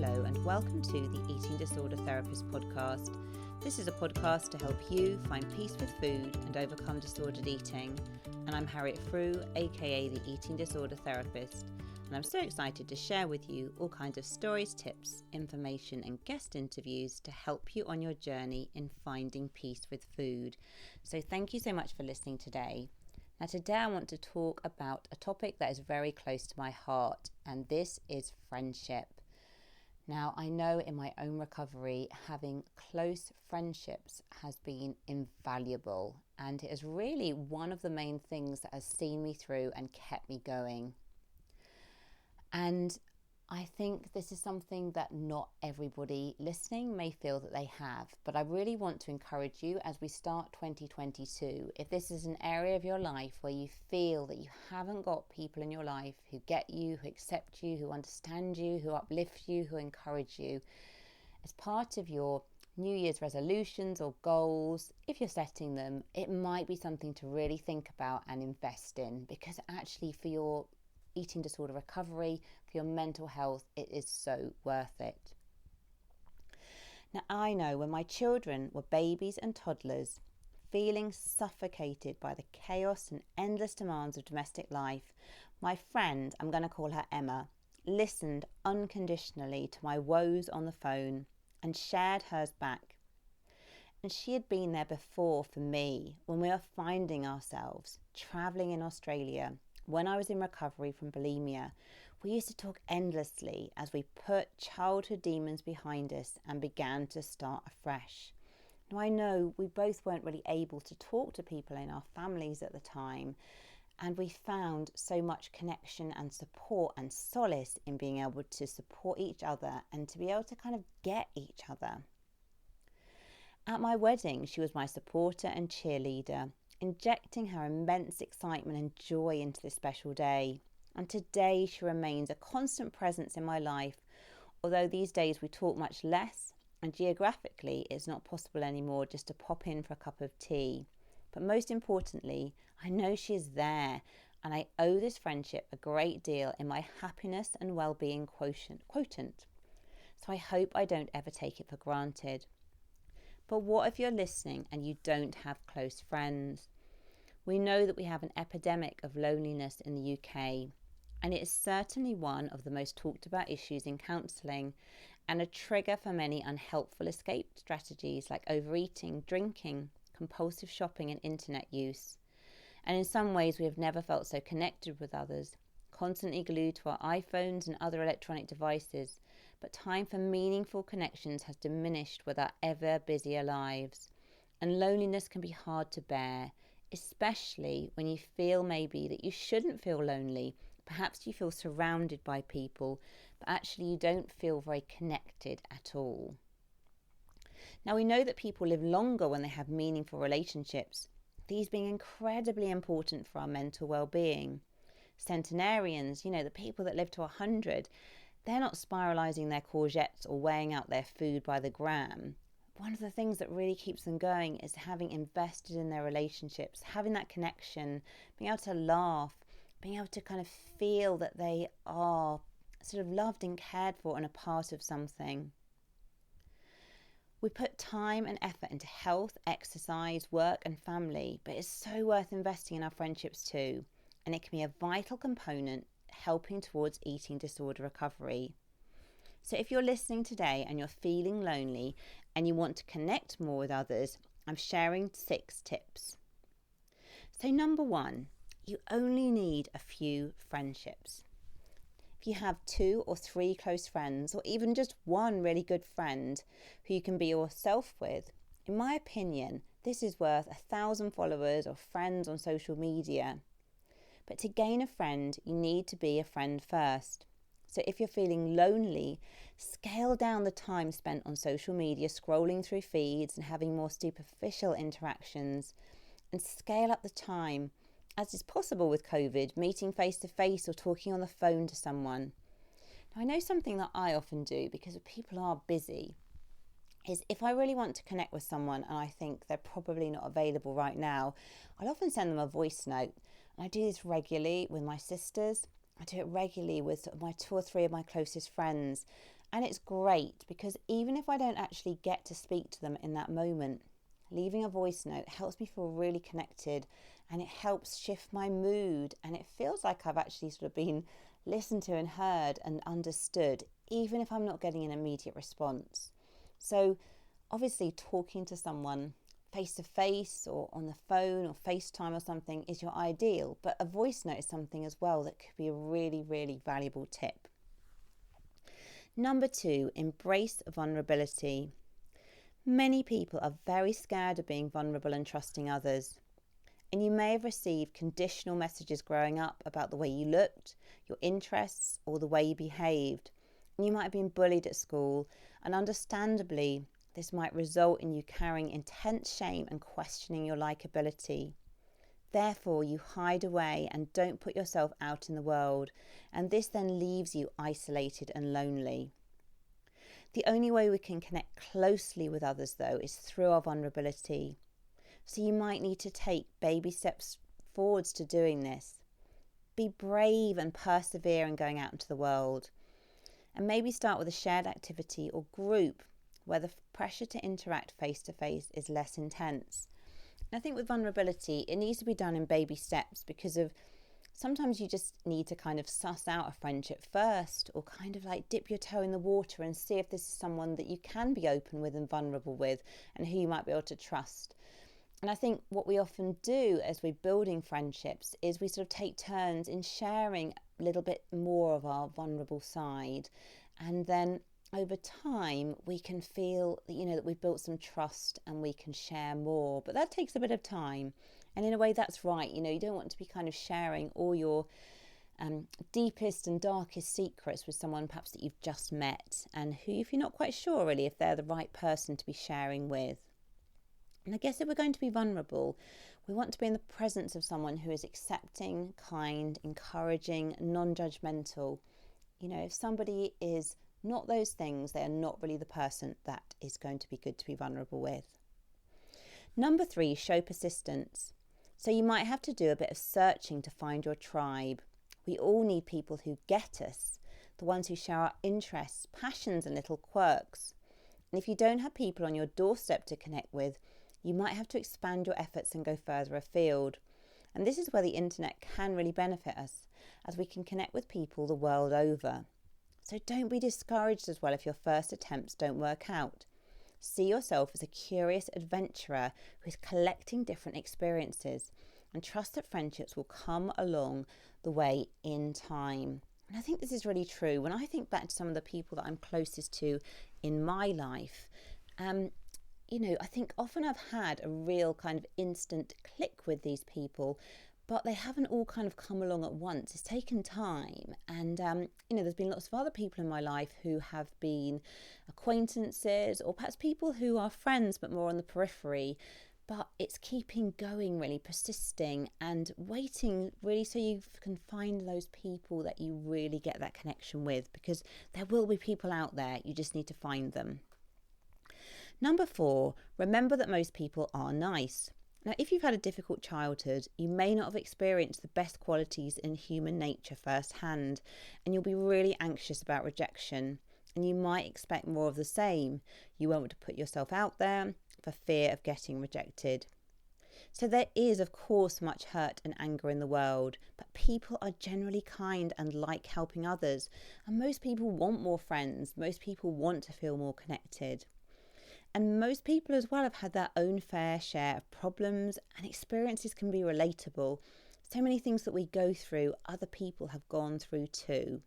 Hello and welcome to the Eating Disorder Therapist podcast. This is a podcast to help you find peace with food and overcome disordered eating. And I'm Harriet Frew, aka the Eating Disorder Therapist. And I'm so excited to share with you all kinds of stories, tips, information and guest interviews to help you on your journey in finding peace with food. So thank you so much for listening today. Now today I want to talk about a topic that is very close to my heart, and this is friendship. Now I know in my own recovery having close friendships has been invaluable, and it is really one of the main things that has seen me through and kept me going. And I think this is something that not everybody listening may feel that they have, but I really want to encourage you as we start 2022, if this is an area of your life where you feel that you haven't got people in your life who get you, who accept you, who understand you, who uplift you, who encourage you, as part of your New Year's resolutions or goals, if you're setting them, it might be something to really think about and invest in, because actually for your eating disorder recovery, for your mental health, it is so worth it. Now I know when my children were babies and toddlers, feeling suffocated by the chaos and endless demands of domestic life, my friend, I'm going to call her Emma, listened unconditionally to my woes on the phone and shared hers back. And she had been there before for me when we were finding ourselves travelling in Australia. When I was in recovery from bulimia, we used to talk endlessly as we put childhood demons behind us and began to start afresh. Now I know we both weren't really able to talk to people in our families at the time, and we found so much connection and support and solace in being able to support each other and to be able to kind of get each other. At my wedding, she was my supporter and cheerleader, injecting her immense excitement and joy into this special day. And today she remains a constant presence in my life, although these days we talk much less and geographically it's not possible anymore just to pop in for a cup of tea. But most importantly, I know she is there, and I owe this friendship a great deal in my happiness and well-being quotient. So I hope I don't ever take it for granted. But what if you're listening and you don't have close friends? We know that we have an epidemic of loneliness in the UK, and it is certainly one of the most talked about issues in counselling, and a trigger for many unhelpful escape strategies like overeating, drinking, compulsive shopping and internet use. And in some ways we have never felt so connected with others, constantly glued to our iPhones and other electronic devices, but time for meaningful connections has diminished with our ever busier lives. And loneliness can be hard to bear, especially when you feel maybe that you shouldn't feel lonely. Perhaps you feel surrounded by people, but actually you don't feel very connected at all. Now we know that people live longer when they have meaningful relationships, these being incredibly important for our mental well-being. Centenarians, the people that live to 100, they're not spiralising their courgettes or weighing out their food by the gram. One of the things that really keeps them going is having invested in their relationships, having that connection, being able to laugh, being able to kind of feel that they are sort of loved and cared for and a part of something. We put time and effort into health, exercise, work and family, but it's so worth investing in our friendships too, and it can be a vital component helping towards eating disorder recovery. So if you're listening today and you're feeling lonely and you want to connect more with others, I'm sharing 6 tips. So number 1, you only need a few friendships. If you have 2 or 3 close friends, or even just one really good friend who you can be yourself with, in my opinion, this is worth 1,000 followers or friends on social media. But to gain a friend, you need to be a friend first. So if you're feeling lonely, scale down the time spent on social media, scrolling through feeds and having more superficial interactions, and scale up the time, as is possible with COVID, meeting face to face or talking on the phone to someone. Now I know something that I often do, because people are busy, is if I really want to connect with someone and I think they're probably not available right now, I'll often send them a voice note. And I do this regularly with my sisters. I do it regularly with my 2 or 3 of my closest friends. And it's great because even if I don't actually get to speak to them in that moment, leaving a voice note helps me feel really connected, and it helps shift my mood, and it feels like I've actually sort of been listened to and heard and understood, even if I'm not getting an immediate response. So obviously talking to someone face to face or on the phone or FaceTime or something is your ideal, but a voice note is something as well that could be a really, really valuable tip. Number 2, embrace vulnerability. Many people are very scared of being vulnerable and trusting others. And you may have received conditional messages growing up about the way you looked, your interests, or the way you behaved. And you might have been bullied at school, and understandably, this might result in you carrying intense shame and questioning your likability. Therefore, you hide away and don't put yourself out in the world, and this then leaves you isolated and lonely. The only way we can connect closely with others, though, is through our vulnerability. So you might need to take baby steps forwards to doing this. Be brave and persevere in going out into the world. And maybe start with a shared activity or group where the pressure to interact face to face is less intense. And I think with vulnerability, it needs to be done in baby steps because of sometimes you just need to kind of suss out a friendship first, or kind of like dip your toe in the water and see if this is someone that you can be open with and vulnerable with and who you might be able to trust. And I think what we often do as we're building friendships is we sort of take turns in sharing a little bit more of our vulnerable side. And then over time, we can feel that, that we've built some trust and we can share more. But that takes a bit of time. And in a way, that's right. You don't want to be kind of sharing all your deepest and darkest secrets with someone perhaps that you've just met and who, if you're not quite sure really if they're the right person to be sharing with. And I guess if we're going to be vulnerable, we want to be in the presence of someone who is accepting, kind, encouraging, non-judgmental. If somebody is not those things, they are not really the person that is going to be good to be vulnerable with. Number 3, show persistence. So you might have to do a bit of searching to find your tribe. We all need people who get us, the ones who share our interests, passions and little quirks. And if you don't have people on your doorstep to connect with, you might have to expand your efforts and go further afield. And this is where the internet can really benefit us, as we can connect with people the world over. So don't be discouraged as well if your first attempts don't work out. See yourself as a curious adventurer who is collecting different experiences, and trust that friendships will come along the way in time. And I think this is really true. When I think back to some of the people that I'm closest to in my life, I think often I've had a real kind of instant click with these people, but they haven't all kind of come along at once. It's taken time. And, there's been lots of other people in my life who have been acquaintances or perhaps people who are friends but more on the periphery. But it's keeping going, really persisting and waiting really so you can find those people that you really get that connection with, because there will be people out there. You just need to find them. Number 4, remember that most people are nice. Now, if you've had a difficult childhood, you may not have experienced the best qualities in human nature firsthand, and you'll be really anxious about rejection, and you might expect more of the same. You won't want to put yourself out there for fear of getting rejected. So there is, of course, much hurt and anger in the world, but people are generally kind and like helping others, and most people want more friends. Most people want to feel more connected. And most people as well have had their own fair share of problems, and experiences can be relatable. So many things that we go through, other people have gone through too.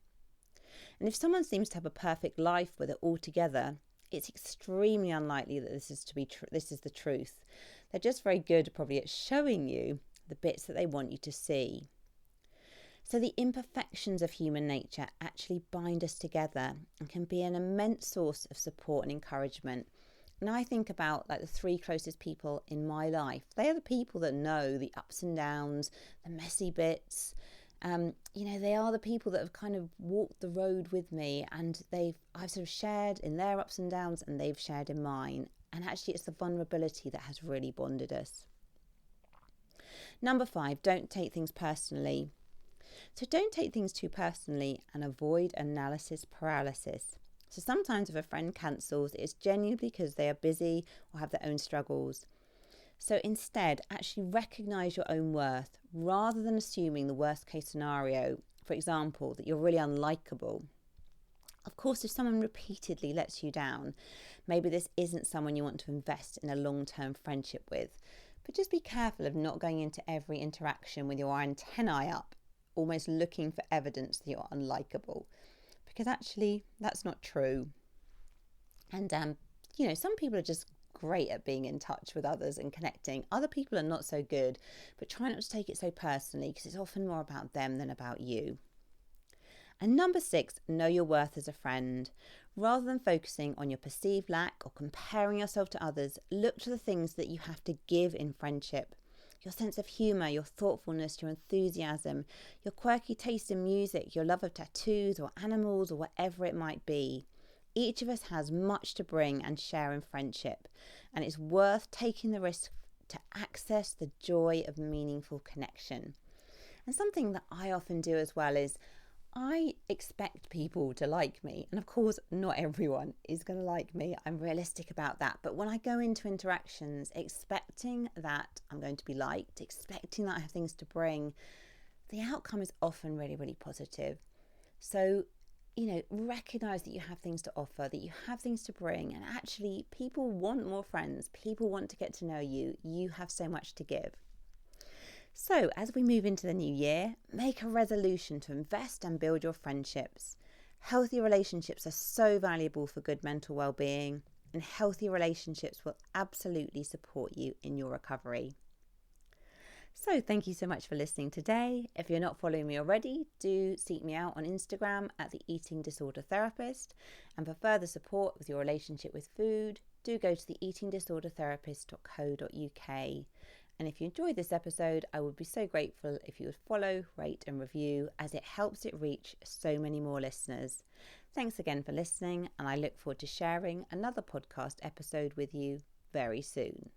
And if someone seems to have a perfect life with it all together, it's extremely unlikely that this is the truth. They're just very good probably at showing you the bits that they want you to see. So the imperfections of human nature actually bind us together and can be an immense source of support and encouragement. And I think about the 3 closest people in my life. They are the people that know the ups and downs, the messy bits. They are the people that have kind of walked the road with me, and I've sort of shared in their ups and downs and they've shared in mine. And actually it's the vulnerability that has really bonded us. Number 5, don't take things personally. So don't take things too personally and avoid analysis paralysis. So sometimes if a friend cancels, it's genuinely because they are busy or have their own struggles. So instead, actually recognise your own worth rather than assuming the worst case scenario, for example, that you're really unlikable. Of course, if someone repeatedly lets you down, maybe this isn't someone you want to invest in a long-term friendship with. But just be careful of not going into every interaction with your antennae up, almost looking for evidence that you're unlikable. Because actually, that's not true. And, some people are just great at being in touch with others and connecting. Other people are not so good, but try not to take it so personally because it's often more about them than about you. And number 6, know your worth as a friend. Rather than focusing on your perceived lack or comparing yourself to others, look to the things that you have to give in friendship. Your sense of humour, your thoughtfulness, your enthusiasm, your quirky taste in music, your love of tattoos or animals or whatever it might be. Each of us has much to bring and share in friendship, and it's worth taking the risk to access the joy of meaningful connection. And something that I often do as well is I expect people to like me. And of course, not everyone is going to like me. I'm realistic about that. But when I go into interactions expecting that I'm going to be liked, expecting that I have things to bring, the outcome is often really, really positive. So, recognize that you have things to offer, that you have things to bring. And actually, people want more friends. People want to get to know you. You have so much to give. So, as we move into the new year, make a resolution to invest and build your friendships. Healthy relationships are so valuable for good mental well-being, and healthy relationships will absolutely support you in your recovery. So, thank you so much for listening today. If you're not following me already, do seek me out on Instagram at the Eating Disorder Therapist. And for further support with your relationship with food, do go to the eatingdisordertherapist.co.uk. And if you enjoyed this episode, I would be so grateful if you would follow, rate and review, as it helps it reach so many more listeners. Thanks again for listening, and I look forward to sharing another podcast episode with you very soon.